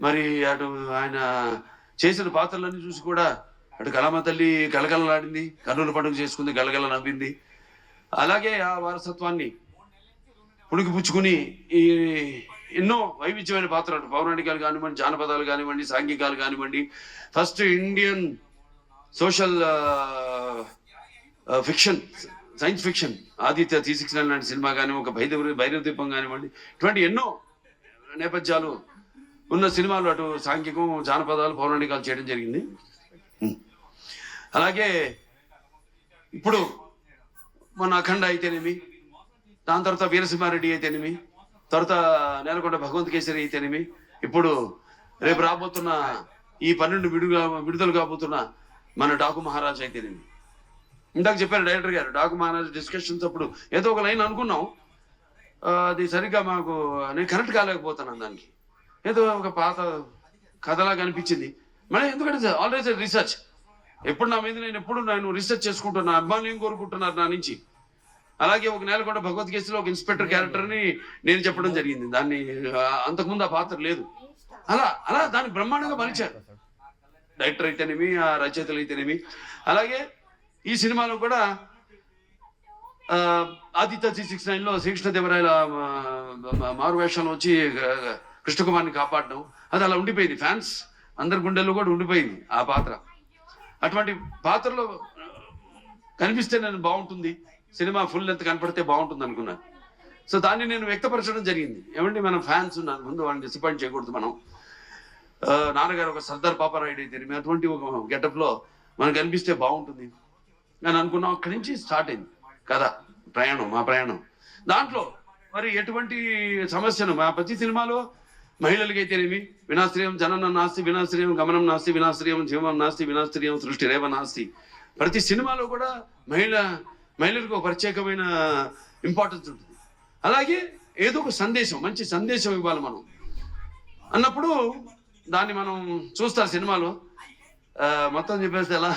మరి అటు ఆయన చేసిన పాత్రలన్నీ చూసి కూడా అటు కళామ తల్లి గలగలలాడింది, కన్నుల పండుగ చేసుకుంది, గలగల నవ్వింది. అలాగే ఆ వారసత్వాన్ని పుణికిపుచ్చుకుని ఈ ఎన్నో వైవిధ్యమైన పాత్రలు, పౌరాణికాలు కానివ్వండి, జానపదాలు కానివ్వండి, సాంఘికాలు కానివ్వండి, first Indian social fiction, science fiction Aditya 369 లాంటి సినిమా కానీ, ఒక భైరవ దీపం కానివ్వండి, ఇటువంటి ఎన్నో నేపథ్యాలు ఉన్న సినిమాలు అటు సాంఘికం, జానపదాలు, పౌరాణికాలు చేయడం జరిగింది. అలాగే ఇప్పుడు మన అఖండ అయితేనేమి, దాని తర్వాత వీరసింహారెడ్డి అయితేనేమి, తర్వాత నేలకొండ భగవంత్ కేసరి అయితేనేమి, ఇప్పుడు రేపు రాబోతున్న ఈ 12 విడుదల కాబోతున్న మన డాకు మహారాజ్ అయితేనేమి. ఇందాక చెప్పారు డైరెక్టర్ గారు, డాకు మహారాజ్ డిస్కషన్స్ అప్పుడు ఏదో ఒక లైన్ అనుకున్నాం, అది సరిగ్గా మాకు నేను కరెక్ట్ కాలేకపోతున్నాను. దానికి ఏదో ఒక పాత కథలాగా అనిపించింది. మళ్ళీ ఎందుకంటే ఆల్వేస్ రీసెర్చ్, ఎప్పుడు నా మీద నేను రీసెర్చ్ చేసుకుంటున్నా, అభిమానులు ఏం కోరుకుంటున్నారు నా నుంచి. అలాగే ఒక నేలకొండ భగవద్గీతలో ఒక ఇన్స్పెక్టర్ క్యారెక్టర్ని నేను చెప్పడం జరిగింది. దాన్ని అంతకుముందు ఆ పాత్ర లేదు. అలా దాన్ని బ్రహ్మాండంగా మలిచారు డైరెక్టర్ అయితేనేమి, ఆ రచయితలు అయితేనేమి. అలాగే ఈ సినిమాలో కూడా ఆదిత్య 369లో శ్రీకృష్ణదేవరాయల మారువేషంలో వచ్చి కృష్ణకుమార్ని కాపాడడం, అది అలా ఉండిపోయింది. ఫ్యాన్స్ అందరి గుండెల్లో కూడా ఉండిపోయింది ఆ పాత్ర. అటువంటి పాత్రలో కనిపిస్తే నేను బాగుంటుంది, సినిమా ఫుల్ లెంత్ కనపడితే బాగుంటుంది అనుకున్నాను. సో దాన్ని నేను వ్యక్తపరచడం జరిగింది. ఏమండి, మనం ఫ్యాన్స్ ఉన్నాను, ముందు వాళ్ళని డిసప్పాయింట్ చేయకూడదు. మనం నాన్నగారు ఒక సర్దార్ పాపారాయుడు అయితే అటువంటి ఒక గెటప్లో మనకు కనిపిస్తే బాగుంటుంది అని అనుకున్నాం. అక్కడి నుంచి స్టార్ట్ అయింది కదా మా ప్రయాణం. దాంట్లో మరి ఎటువంటి సమస్యను మా ప్రతి సినిమాలో మహిళలకైతేనేమి, వినాశ్రయం జననం నాస్తి, వినాశ్రయం గమనం నాస్తి, వినాశ్రయం జీవం నాస్తి, వినాశ్రయం సృష్టి రేవ నాస్తి. ప్రతి సినిమాలో కూడా మహిళలకు ఒక ప్రత్యేకమైన ఇంపార్టెన్స్ ఉంటుంది. అలాగే ఏదో ఒక సందేశం, మంచి సందేశం ఇవ్వాలి మనం అన్నప్పుడు దాన్ని మనం చూస్తారు సినిమాలో. మొత్తం చెప్పేస్తే ఎలా